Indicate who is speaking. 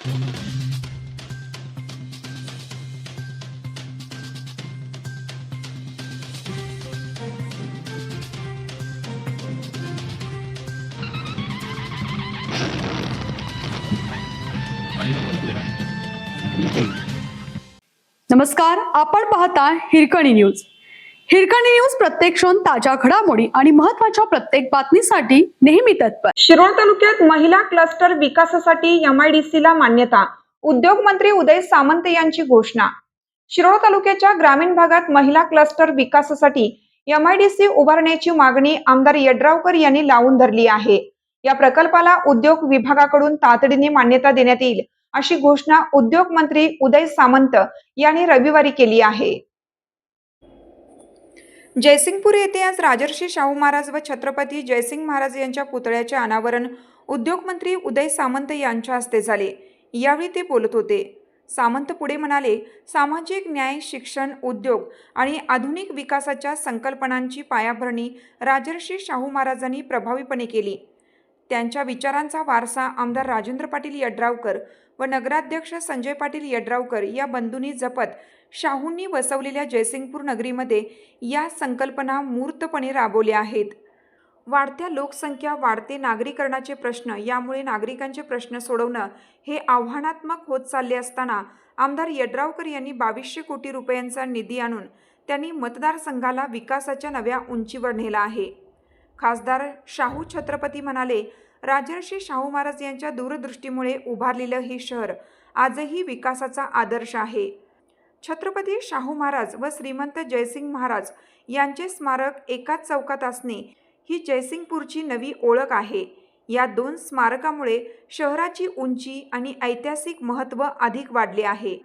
Speaker 1: नमस्कार, आपण पाहता हिरकणी न्यूज. हिरकणी न्यूज प्रत्येक क्षण ताज्या घडामोडी आणि महत्त्वाच्या प्रत्येक बातमीसाठी नेहमी तत्पर.
Speaker 2: शिरोळ तालुक्यात महिला क्लस्टर विकासासाठी MIDC ला मान्यता. उद्योग मंत्री उदय सामंत यांची घोषणा. शिरोळ तालुक्याच्या ग्रामीण भागात महिला क्लस्टर विकासासाठी MIDC उभारण्याची मागणी आमदार यड्रावकर यांनी लावून धरली आहे. या प्रकल्पाला उद्योग विभागाकडून तातडीने मान्यता देण्यात येईल अशी घोषणा उद्योग मंत्री उदय सामंत यांनी रविवारी केली आहे. जयसिंगपूर येथे आज राजर्षी शाहू महाराज व छत्रपती जयसिंग महाराज यांच्या पुतळ्याचे अनावरण उद्योगमंत्री उदय सामंत यांच्या हस्ते झाले. यावेळी ते बोलत होते. सामंत पुढे म्हणाले, सामाजिक न्याय, शिक्षण, उद्योग आणि आधुनिक विकासाच्या संकल्पनांची पायाभरणी राजर्षी शाहू महाराजांनी प्रभावीपणे केली. त्यांच्या विचारांचा वारसा आमदार राजेंद्र पाटील यड्रावकर व नगराध्यक्ष संजय पाटील यड्रावकर या बंधूंनी जपत शाहूंनी वसवलेल्या जयसिंगपूर नगरीमध्ये या संकल्पना मूर्तपणे राबवल्या आहेत. वाढत्या लोकसंख्या, वाढते नागरीकरणाचे प्रश्न, यामुळे नागरिकांचे प्रश्न सोडवणं हे आव्हानात्मक होत चालले असताना आमदार यड्रावकर यांनी 2200 कोटी रुपयांचा निधी आणून त्यांनी मतदारसंघाला विकासाच्या नव्या उंचीवर नेला आहे. खासदार शाहू छत्रपती म्हणाले, राजर्षी शाहू महाराज यांच्या दूरदृष्टीमुळे उभारलेलं हे शहर आजही विकासाचा आदर्श आहे. छत्रपती शाहू महाराज व श्रीमंत जयसिंग महाराज यांचे स्मारक एकाच चौकात असणे ही जयसिंगपूरची नवी ओळख आहे. या दोन स्मारकामुळे शहराची उंची आणि ऐतिहासिक महत्त्व अधिक वाढले आहे.